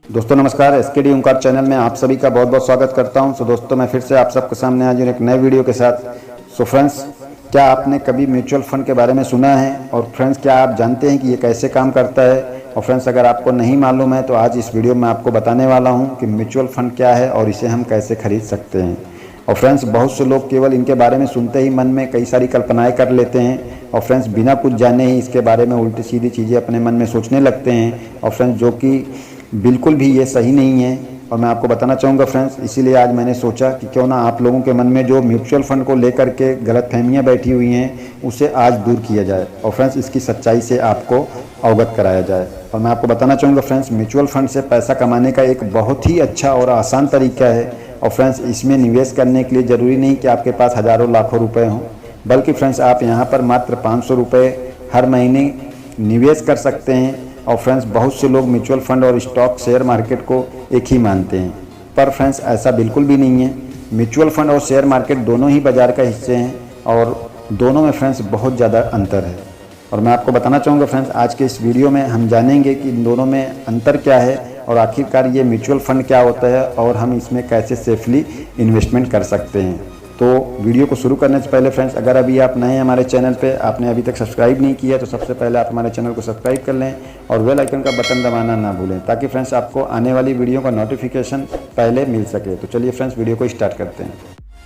दोस्तों नमस्कार, एसकेडी ओंकार चैनल में आप सभी का बहुत बहुत स्वागत करता हूं। दोस्तों मैं फिर से आप सबके सामने आज एक नए वीडियो के साथ। फ्रेंड्स, क्या आपने कभी म्यूचुअल फंड के बारे में सुना है? और फ्रेंड्स, क्या आप जानते हैं कि ये कैसे काम करता है? और फ्रेंड्स, अगर आपको नहीं मालूम है तो आज इस वीडियो में आपको बताने वाला हूँ कि म्यूचुअल फंड क्या है और इसे हम कैसे खरीद सकते हैं। और फ्रेंड्स, बहुत से लोग केवल इनके बारे में सुनते ही मन में कई सारी कल्पनाएं कर लेते हैं और फ्रेंड्स बिना कुछ जाने ही इसके बारे में उल्टी सीधी चीज़ें अपने मन में सोचने लगते हैं। और फ्रेंड्स, जो कि बिल्कुल भी ये सही नहीं है और मैं आपको बताना चाहूँगा फ्रेंड्स। इसीलिए आज मैंने सोचा कि क्यों ना आप लोगों के मन में जो म्यूचुअल फंड को लेकर के गलतफहमियां बैठी हुई हैं उसे आज दूर किया जाए और फ्रेंड्स इसकी सच्चाई से आपको अवगत कराया जाए। और मैं आपको बताना चाहूँगा फ्रेंड्स, म्यूचुअल फंड से पैसा कमाने का एक बहुत ही अच्छा और आसान तरीका है। और फ्रेंड्स, इसमें निवेश करने के लिए ज़रूरी नहीं कि आपके पास हज़ारों लाखों रुपए हों, बल्कि फ्रेंड्स आप यहाँ पर मात्र 500 रुपये हर महीने निवेश कर सकते हैं। और फ्रेंड्स, बहुत से लोग म्यूचुअल फंड और स्टॉक शेयर मार्केट को एक ही मानते हैं, पर फ्रेंड्स ऐसा बिल्कुल भी नहीं है। म्यूचुअल फंड और शेयर मार्केट दोनों ही बाज़ार का हिस्से हैं और दोनों में फ्रेंड्स बहुत ज़्यादा अंतर है। और मैं आपको बताना चाहूँगा फ्रेंड्स, आज के इस वीडियो में हम जानेंगे कि इन दोनों में अंतर क्या है और आखिरकार ये म्यूचुअल फंड क्या होता है और हम इसमें कैसे सेफली इन्वेस्टमेंट कर सकते हैं। तो वीडियो को शुरू करने से पहले फ्रेंड्स, अगर अभी आप नए हैं हमारे चैनल पे, आपने अभी तक सब्सक्राइब नहीं किया तो सबसे पहले आप हमारे चैनल को सब्सक्राइब कर लें और बेल आइकन का बटन दबाना ना भूलें, ताकि फ्रेंड्स आपको आने वाली वीडियो का नोटिफिकेशन पहले मिल सके। तो चलिए फ्रेंड्स, वीडियो को स्टार्ट करते हैं।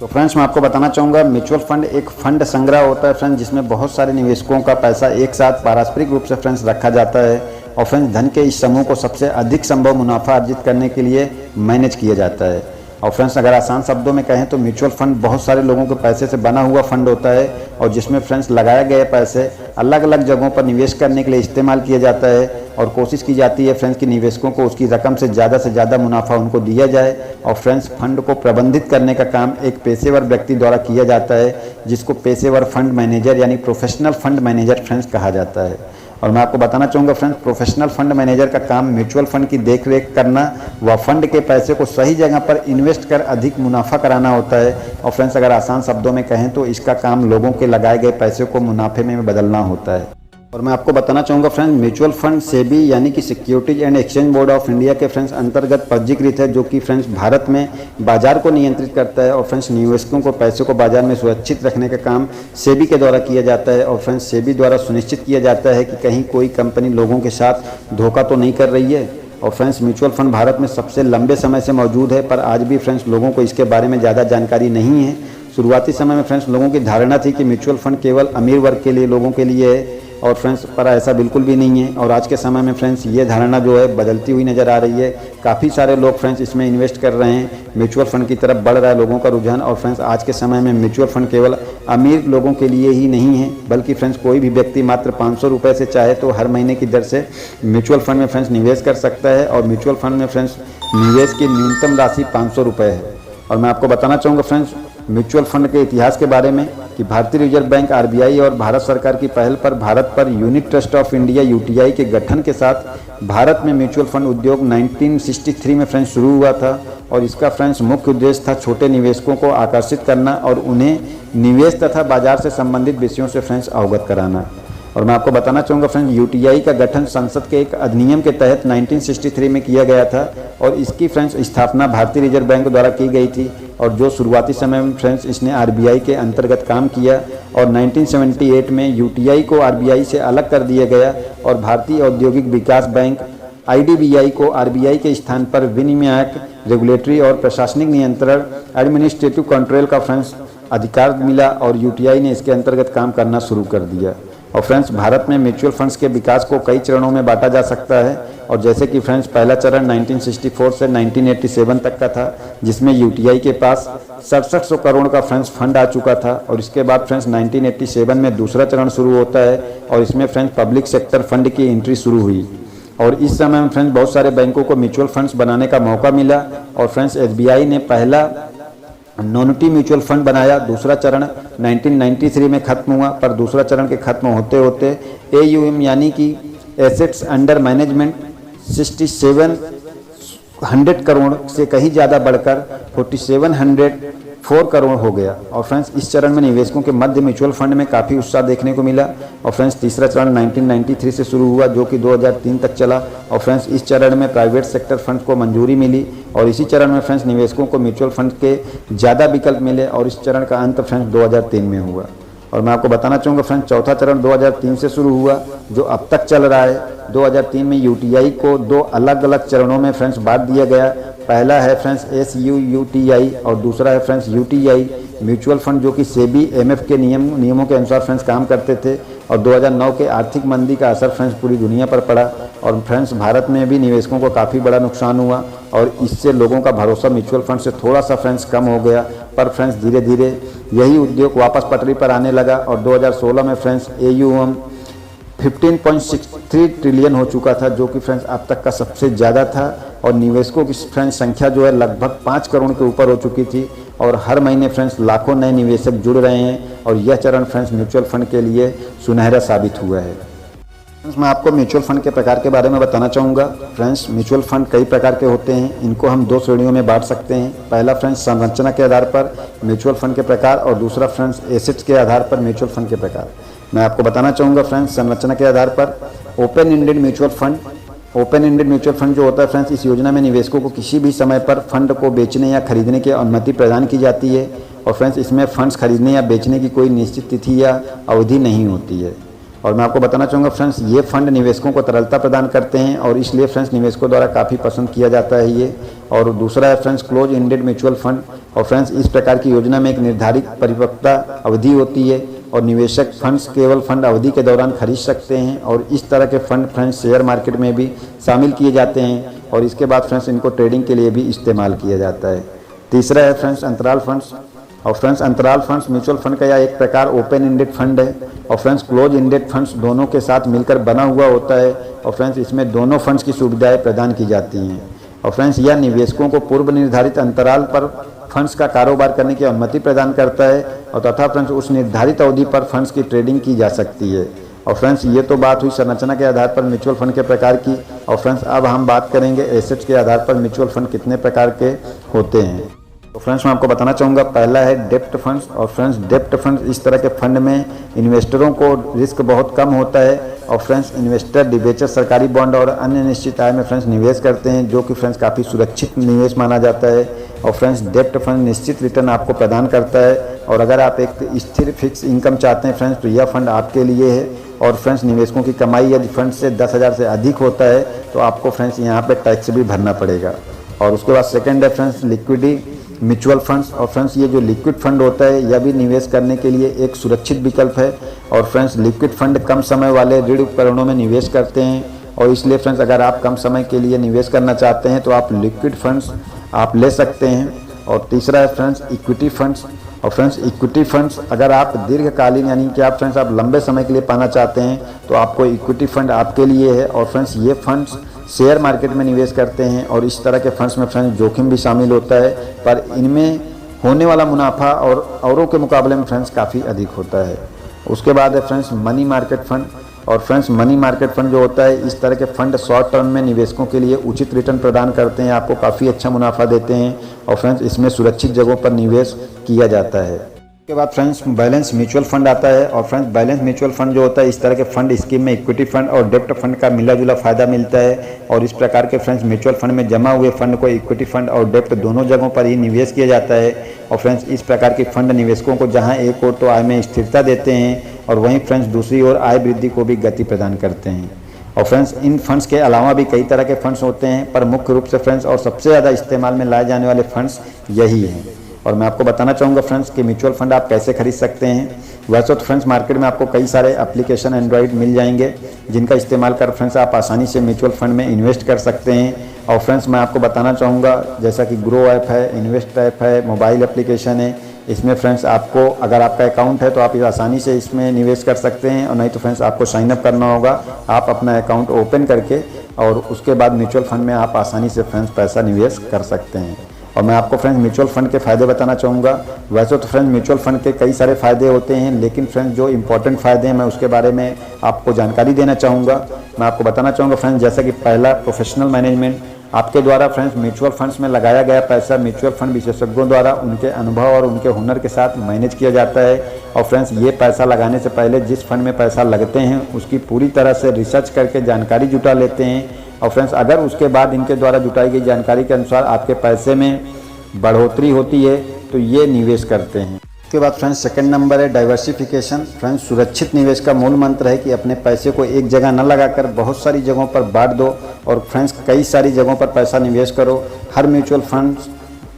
तो फ्रेंड्स, मैं आपको बताना चाहूँगा, म्यूचुअल फंड एक फंड संग्रह होता है फ्रेंड्स, जिसमें बहुत सारे निवेशकों का पैसा एक साथ पारस्परिक रूप से फ्रेंड्स रखा जाता है। और फ्रेंड्स, धन के इस समूह को सबसे अधिक संभव मुनाफा अर्जित करने के लिए मैनेज किया जाता है। और फ्रेंड्स, अगर आसान शब्दों में कहें तो म्यूचुअल फंड बहुत सारे लोगों के पैसे से बना हुआ फंड होता है और जिसमें फ्रेंड्स लगाए गए पैसे अलग अलग जगहों पर निवेश करने के लिए इस्तेमाल किया जाता है और कोशिश की जाती है फ्रेंड्स कि निवेशकों को उसकी रकम से ज़्यादा मुनाफा उनको दिया जाए। और फ्रेंड्स, फंड को प्रबंधित करने का काम एक पेशेवर व्यक्ति द्वारा किया जाता है, जिसको पेशेवर फंड मैनेजर यानी प्रोफेशनल फंड मैनेजर फ्रेंड्स कहा जाता है। और मैं आपको बताना चाहूँगा फ्रेंड्स, प्रोफेशनल फंड मैनेजर का काम म्यूचुअल फंड की देखरेख करना व फंड के पैसे को सही जगह पर इन्वेस्ट कर अधिक मुनाफा कराना होता है। और फ्रेंड्स, अगर आसान शब्दों में कहें तो इसका काम लोगों के लगाए गए पैसे को मुनाफे में बदलना होता है। और मैं आपको बताना चाहूँगा फ्रेंड्स, म्यूचुअल फंड सेबी यानी कि securities and exchange board of India के फ्रेंड्स अंतर्गत पंजीकृत है, जो कि फ्रेंड्स भारत में बाजार को नियंत्रित करता है। और फ्रेंड्स, निवेशकों को पैसे को बाजार में सुरक्षित रखने का काम सेबी के द्वारा किया जाता है। और फ्रेंड्स, सेबी द्वारा सुनिश्चित किया जाता है कि कहीं कोई कंपनी लोगों के साथ धोखा तो नहीं कर रही है। और फ्रेंड्स, म्यूचुअल फंड भारत में सबसे लंबे समय से मौजूद है, पर आज भी फ्रेंड्स लोगों को इसके बारे में ज़्यादा जानकारी नहीं है। शुरुआती समय में फ्रेंड्स लोगों की धारणा थी कि म्यूचुअल फंड केवल अमीर वर्ग के लिए लोगों के लिए है और फ्रेंड्स पर ऐसा बिल्कुल भी नहीं है। और आज के समय में फ्रेंड्स ये धारणा जो है बदलती हुई नज़र आ रही है। काफ़ी सारे लोग फ्रेंड्स इसमें इन्वेस्ट कर रहे हैं, म्यूचुअल फंड की तरफ बढ़ रहा है लोगों का रुझान। और फ्रेंड्स, आज के समय में म्यूचुअल फंड केवल अमीर लोगों के लिए ही नहीं है, बल्कि फ्रेंड्स कोई भी व्यक्ति मात्र 500 रुपये से चाहे तो हर महीने की दर से म्यूचुअल फंड में फ्रेंड्स निवेश कर सकता है। और म्यूचुअल फंड में फ्रेंड्स निवेश की न्यूनतम राशि 500 रुपये है। और मैं आपको बताना चाहूँगा फ्रेंड्स म्यूचुअल फंड के इतिहास के बारे में कि भारतीय रिजर्व बैंक आरबीआई और भारत सरकार की पहल पर Bharat per unit trust of India UTI के गठन के साथ भारत में म्यूचुअल फंड उद्योग 1963 में फ्रेंड्स शुरू हुआ था। और इसका फ्रेंड्स मुख्य उद्देश्य था छोटे निवेशकों को आकर्षित करना और उन्हें निवेश तथा बाजार से संबंधित विषयों से फ्रेंड्स अवगत कराना। और मैं आपको बताना चाहूँगा फ्रेंड्स, यूटीआई का गठन संसद के एक अधिनियम के तहत 1963 में किया गया था और इसकी फ्रेंड्स स्थापना भारतीय रिजर्व बैंक द्वारा की गई थी। और जो शुरुआती समय में फ्रेंड्स इसने आरबीआई के अंतर्गत काम किया और 1978 में यूटीआई को आरबीआई से अलग कर दिया गया और भारतीय औद्योगिक विकास बैंक आईडीबीआई को आरबीआई के स्थान पर विनियामक, रेगुलेटरी और प्रशासनिक नियंत्रण एडमिनिस्ट्रेटिव कंट्रोल का फ्रेंड्स अधिकार मिला और यूटीआई ने इसके अंतर्गत काम करना शुरू कर दिया। और फ्रेंड्स, भारत में म्यूचुअल फंड्स के विकास को कई चरणों में बांटा जा सकता है। और जैसे कि फ्रेंड्स पहला चरण 1964 से 1987 तक का था, जिसमें यूटीआई के पास 6700 करोड़ का फ्रेंड्स फंड आ चुका था। और इसके बाद फ्रेंड्स 1987 में दूसरा चरण शुरू होता है और इसमें फ्रेंड्स पब्लिक सेक्टर फंड की एंट्री शुरू हुई। और इस समय में फ्रेंड्स बहुत सारे बैंकों को म्यूचुअल फंड्स बनाने का मौका मिला और फ्रेंड्स एसबीआई ने पहला नॉनिटी म्यूचुअल फंड बनाया। दूसरा चरण 1993 में खत्म हुआ, पर दूसरा चरण के खत्म होते होते एयूएम यानी कि एसेट्स अंडर मैनेजमेंट 6700 करोड़ से कहीं ज़्यादा बढ़कर 4700 4 करोड़ हो गया। और फ्रेंड्स इस चरण में निवेशकों के मध्य म्यूचुअल फंड में काफ़ी उत्साह देखने को मिला। और फ्रेंड्स तीसरा चरण 1993 से शुरू हुआ जो कि 2003 तक चला। और फ्रेंड्स इस चरण में प्राइवेट सेक्टर फंड को मंजूरी मिली और इसी चरण में फ्रेंड्स निवेशकों को म्यूचुअल फंड के ज़्यादा विकल्प मिले और इस चरण का अंत फ्रेंड्स 2003 में हुआ। और मैं आपको बताना चाहूँगा फ्रेंड्स चौथा चरण 2003 से शुरू हुआ जो अब तक चल रहा है। 2003 में यूटीआई को 2 अलग अलग चरणों में फ्रेंड्स बांट दिया गया। पहला है फ्रेंड्स SUUTI और दूसरा है फ्रेंड्स UTI म्यूचुअल फंड जो कि सेबी MF के नियमों के अनुसार फ्रेंड्स काम करते थे। और 2009 के आर्थिक मंदी का असर फ्रेंड्स पूरी दुनिया पर पड़ा और फ्रेंड्स भारत में भी निवेशकों को काफ़ी बड़ा नुकसान हुआ और इससे लोगों का भरोसा म्यूचुअल फंड से थोड़ा सा फ्रेंड्स कम हो गया। पर फ्रेंड्स धीरे धीरे यही उद्योग वापस पटरी पर आने लगा और 2016 में फ्रेंड्स AUM 15.63 ट्रिलियन हो चुका था जो कि फ्रेंड्स अब तक का सबसे ज़्यादा था। और निवेशकों की फ्रेंड्स संख्या जो है लगभग 5 करोड़ के ऊपर हो चुकी थी और हर महीने फ्रेंड्स लाखों नए निवेशक जुड़ रहे हैं और यह चरण फ्रेंड्स म्यूचुअल फंड के लिए सुनहरा साबित हुआ है। फ्रेंड्स मैं आपको म्यूचुअल फंड के प्रकार के बारे में बताना चाहूँगा। फ्रेंड्स म्यूचुअल फंड कई प्रकार के होते हैं, इनको हम 2 श्रेणियों में बांट सकते हैं। पहला फ्रेंड्स संरचना के आधार पर म्यूचुअल फंड के प्रकार और दूसरा फ्रेंड्स एसेट्स के आधार पर म्यूचुअल फंड के प्रकार। मैं आपको बताना चाहूँगा फ्रेंड्स संरचना के आधार पर open ended mutual fund. Open ended mutual fund जो होता है फ्रेंड्स इस योजना में निवेशकों को किसी भी समय पर फंड को बेचने या खरीदने की अनुमति प्रदान की जाती है। और फ्रेंड्स इसमें फंड्स खरीदने या बेचने की कोई निश्चित तिथि या अवधि नहीं होती है। और मैं आपको बताना चाहूँगा फ्रेंड्स ये फंड निवेशकों को तरलता प्रदान करते हैं और इसलिए फ्रेंड्स निवेशकों द्वारा काफ़ी पसंद किया जाता है ये। और दूसरा है friends close ended mutual fund. और फ्रेंड्स इस प्रकार की योजना में एक निर्धारित परिपक्वता अवधि होती है और निवेशक फंड्स केवल फंड अवधि के दौरान खरीद सकते हैं और इस तरह के फंड फ्रेंड्स शेयर मार्केट में भी शामिल किए जाते हैं और इसके बाद फ्रेंड्स इनको ट्रेडिंग के लिए भी इस्तेमाल किया जाता है। तीसरा है फ्रेंड्स अंतराल फंड्स। और फ्रेंड्स अंतराल फंड्स म्यूचुअल फंड का यह एक प्रकार ओपन एंडेड फंड है और फ्रेंड्स क्लोज एंडेड फंड्स दोनों के साथ मिलकर बना हुआ होता है और फ्रेंड्स इसमें दोनों फंड्स की सुविधाएं प्रदान की जाती हैं। और फ्रेंड्स यह निवेशकों को पूर्व निर्धारित अंतराल पर फंड्स का कारोबार करने की अनुमति प्रदान करता है और तथा फ्रेंड्स उस निर्धारित अवधि पर फंड्स की ट्रेडिंग की जा सकती है। और फ्रेंड्स ये तो बात हुई संरचना के आधार पर म्यूचुअल फंड के प्रकार की। और फ्रेंड्स अब हम बात करेंगे एसेट्स के आधार पर म्यूचुअल फंड कितने प्रकार के होते हैं। तो फ्रेंड्स मैं आपको बताना चाहूँगा पहला है डेप्ट फंड्स। और फ्रेंड्स डेप्ट फंड्स इस तरह के फंड में इन्वेस्टरों को रिस्क बहुत कम होता है और फ्रेंड्स इन्वेस्टर डिबेंचर सरकारी बॉन्ड और अन्य निश्चित आय में फ्रेंड्स निवेश करते हैं जो कि फ्रेंड्स काफ़ी सुरक्षित निवेश माना जाता है। और फ्रेंड्स डेप्ट फंड निश्चित रिटर्न आपको प्रदान करता है और अगर आप एक स्थिर फिक्स इनकम चाहते हैं फ्रेंड्स तो यह फंड आपके लिए है। और फ्रेंड्स निवेशकों की कमाई यदि फंड से 10,000 से अधिक होता है तो आपको फ्रेंड्स यहाँ पे टैक्स भी भरना पड़ेगा। और उसके बाद सेकेंड है फ्रेंड्स लिक्विडी म्यूचुअल फंड्स। और फ्रेंड्स ये जो लिक्विड फंड होता है यह भी निवेश करने के लिए एक सुरक्षित विकल्प है। और फ्रेंड्स लिक्विड फंड कम समय वाले ऋण उपकरणों में निवेश करते हैं और इसलिए फ्रेंड्स अगर आप कम समय के लिए निवेश करना चाहते हैं तो आप लिक्विड फंड्स आप ले सकते हैं। और तीसरा है फ्रेंड्स इक्विटी फंड्स। और फ्रेंड्स इक्विटी फंड्स अगर आप दीर्घकालीन यानी कि आप फ्रेंड्स आप लंबे समय के लिए पाना चाहते हैं तो आपको इक्विटी फंड आपके लिए है। और फ्रेंड्स ये फंड्स शेयर मार्केट में निवेश करते हैं और इस तरह के फंड्स में फ्रेंड्स जोखिम भी शामिल होता है पर इनमें होने वाला मुनाफा और औरों के मुकाबले में फ्रेंड्स काफ़ी अधिक होता है। उसके बाद है फ्रेंड्स मनी मार्केट फंड। और फ्रेंड्स मनी मार्केट फंड जो होता है इस तरह के फंड शॉर्ट टर्म में निवेशकों के लिए उचित रिटर्न प्रदान करते हैं, आपको काफ़ी अच्छा मुनाफा देते हैं और फ्रेंड्स इसमें सुरक्षित जगहों पर निवेश किया जाता है। उसके बाद फ्रेंड्स बैलेंस म्यूचुअल फंड आता है। और फ्रेंड्स बैलेंस म्यूचुअल फंड जो होता है इस तरह के फंड स्कीम में इक्विटी फंड और डेप्ट फंड का मिला जुला फायदा मिलता है और इस प्रकार के फ्रेंड्स म्यूचुअल फंड में जमा हुए फंड को इक्विटी फंड और डेप्ट दोनों जगहों पर ही निवेश किया जाता है। और फ्रेंड्स इस प्रकार के फंड निवेशकों को जहां एक ओर तो आय में स्थिरता देते हैं और वहीं फ्रेंड्स दूसरी ओर आय वृद्धि को भी गति प्रदान करते हैं। और फ्रेंड्स इन फंड्स के अलावा भी कई तरह के फंड्स होते हैं पर मुख्य रूप से फ्रेंड्स और सबसे ज़्यादा इस्तेमाल में लाए जाने वाले फंड्स यही हैं। और मैं आपको बताना चाहूँगा फ्रेंड्स कि म्यूचुअल फंड आप कैसे खरीद सकते हैं। वैसे तो फ्रेंड्स मार्केट में आपको कई सारे एप्लीकेशन एंड्रॉइड मिल जाएंगे जिनका इस्तेमाल कर फ्रेंड्स आप आसानी से म्यूचुअल फंड में इन्वेस्ट कर सकते हैं। और फ्रेंड्स मैं आपको बताना चाहूँगा जैसा कि ग्रो ऐप है, इन्वेस्ट ऐप है, मोबाइल एप्लीकेशन है, इसमें फ्रेंड्स आपको अगर आपका अकाउंट है तो आप आसानी से इसमें निवेश कर सकते हैं और नहीं तो फ्रेंड्स आपको साइन अप करना होगा। आप अपना अकाउंट ओपन करके और उसके बाद म्यूचुअल फंड में आप आसानी से फ्रेंड्स पैसा निवेश कर सकते हैं। और मैं आपको फ्रेंड्स म्यूचुअल फंड के फ़ायदे बताना चाहूँगा। वैसे तो फ्रेंड्स म्यूचुअल फंड के कई सारे फ़ायदे होते हैं लेकिन फ्रेंड्स जो इंपॉर्टेंट फ़ायदे हैं मैं उसके बारे में आपको जानकारी देना चाहूँगा। मैं आपको बताना चाहूँगा फ्रेंड्स जैसा कि पहला प्रोफेशनल मैनेजमेंट, आपके द्वारा फ्रेंड्स म्यूचुअल फंड्स में लगाया गया पैसा म्यूचुअल फंड विशेषज्ञों द्वारा उनके अनुभव और उनके हुनर के साथ मैनेज किया जाता है। और फ्रेंड्स ये पैसा लगाने से पहले जिस फंड में पैसा लगते हैं उसकी पूरी तरह से रिसर्च करके जानकारी जुटा लेते हैं। और फ्रेंड्स अगर उसके बाद इनके द्वारा जुटाई गई जानकारी के अनुसार आपके पैसे में बढ़ोतरी होती है तो ये निवेश करते हैं। उसके बाद फ्रेंड्स सेकंड नंबर है डाइवर्सिफिकेशन। फ्रेंड्स सुरक्षित निवेश का मूल मंत्र है कि अपने पैसे को एक जगह न लगाकर बहुत सारी जगहों पर बांट दो और फ्रेंड्स कई सारी जगहों पर पैसा निवेश करो। हर म्यूचुअल फंड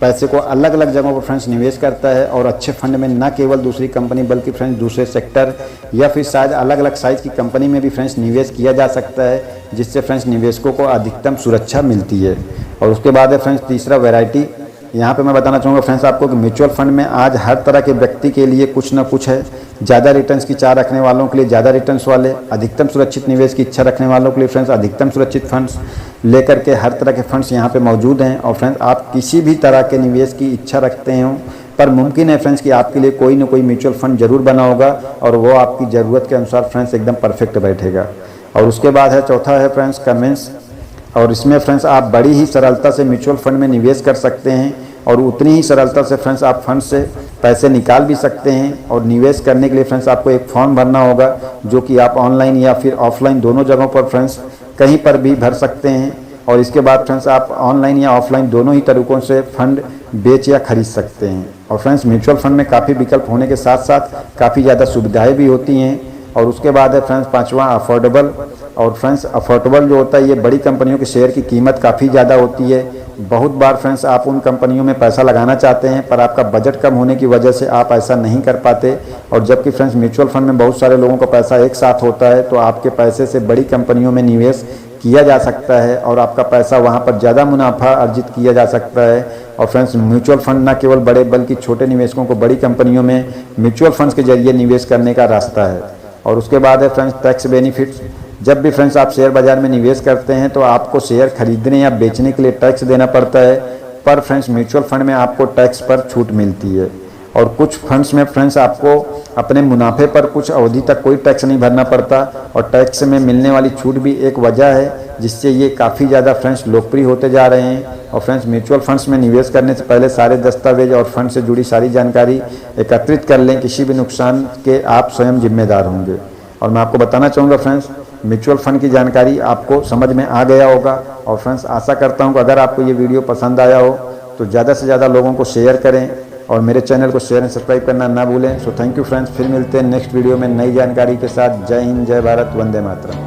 पैसे को अलग अलग जगहों पर फ्रेंड्स निवेश करता है और अच्छे फंड में न केवल दूसरी कंपनी बल्कि फ्रेंड्स दूसरे सेक्टर या फिर शायद अलग अलग साइज की कंपनी में भी फ्रेंड्स निवेश किया जा सकता है, जिससे फ्रेंड्स निवेशकों को अधिकतम सुरक्षा मिलती है। और उसके बाद है फ्रेंड्स तीसरा वैरायटी। यहाँ पे मैं बताना चाहूँगा फ्रेंड्स आपको कि म्यूचुअल फंड में आज हर तरह के व्यक्ति के लिए कुछ ना कुछ है। ज़्यादा रिटर्न्स की चाह रखने वालों के लिए ज़्यादा रिटर्न्स वाले, अधिकतम सुरक्षित निवेश की इच्छा रखने वालों के लिए फ्रेंड्स अधिकतम सुरक्षित फंड्स लेकर के हर तरह के फंड्स यहाँ पे मौजूद हैं। और फ्रेंड्स आप किसी भी तरह के निवेश की इच्छा रखते हो पर मुमकिन है फ्रेंड्स कि आपके लिए कोई ना कोई म्यूचुअल फंड जरूर बना होगा और वो आपकी ज़रूरत के अनुसार फ्रेंड्स एकदम परफेक्ट बैठेगा। और उसके बाद है चौथा है फ्रेंड्स कन्विंस। और इसमें फ्रेंड्स आप बड़ी ही सरलता से म्यूचुअल फंड में निवेश कर सकते हैं और उतनी ही सरलता से फ्रेंड्स आप फंड से पैसे निकाल भी सकते हैं। और निवेश करने के लिए फ्रेंड्स आपको एक फॉर्म भरना होगा जो कि आप ऑनलाइन या फिर ऑफलाइन दोनों जगहों पर फ्रेंड्स कहीं पर भी भर सकते हैं। और इसके बाद फ्रेंड्स आप ऑनलाइन या ऑफलाइन दोनों ही तरीकों से फंड बेच या खरीद सकते हैं। और फ्रेंड्स म्यूचुअल फंड में काफ़ी विकल्प होने के साथ साथ काफ़ी ज़्यादा सुविधाएँ भी होती हैं। और उसके बाद है फ्रेंड्स पांचवा अफोर्डेबल। और फ्रेंड्स अफोर्डेबल जो होता है ये बड़ी कंपनियों के शेयर की कीमत काफ़ी ज़्यादा होती है। बहुत बार फ्रेंड्स आप उन कंपनियों में पैसा लगाना चाहते हैं पर आपका बजट कम होने की वजह से आप ऐसा नहीं कर पाते। और जबकि फ्रेंड्स म्यूचुअल फंड में बहुत सारे लोगों का पैसा एक साथ होता है तो आपके पैसे से बड़ी कंपनियों में निवेश किया जा सकता है और आपका पैसा वहाँ पर ज़्यादा मुनाफा अर्जित किया जा सकता है। और फ्रेंड्स म्यूचुअल फंड न केवल बड़े बल्कि छोटे निवेशकों को बड़ी कंपनियों में म्यूचुअल फंड्स के जरिए निवेश करने का रास्ता है। और उसके बाद है फ्रेंड्स टैक्स बेनिफिट्स। जब भी फ्रेंड्स आप शेयर बाजार में निवेश करते हैं तो आपको शेयर खरीदने या बेचने के लिए टैक्स देना पड़ता है, पर फ्रेंड्स म्यूचुअल फंड में आपको टैक्स पर छूट मिलती है। और कुछ फंड्स में फ्रेंड्स आपको अपने मुनाफे पर कुछ अवधि तक कोई टैक्स नहीं भरना पड़ता और टैक्स में मिलने वाली छूट भी एक वजह है जिससे ये काफ़ी ज़्यादा फ्रेंड्स लोकप्रिय होते जा रहे हैं। और फ्रेंड्स म्यूचुअल फंड्स में निवेश करने से पहले सारे दस्तावेज और फंड से जुड़ी सारी जानकारी एकत्रित कर लें, किसी भी नुकसान के आप स्वयं जिम्मेदार होंगे। और मैं आपको बताना चाहूँगा फ्रेंड्स म्यूचुअल फंड की जानकारी आपको समझ में आ गया होगा। और फ्रेंड्स आशा करता हूँ कि अगर आपको ये वीडियो पसंद आया हो तो ज़्यादा से ज़्यादा लोगों को शेयर करें और मेरे चैनल को शेयर एंड सब्सक्राइब करना ना भूलें। सो थैंक यू फ्रेंड्स, फिर मिलते हैं नेक्स्ट वीडियो में नई जानकारी के साथ। जय हिंद, जय भारत, वंदे मातरम।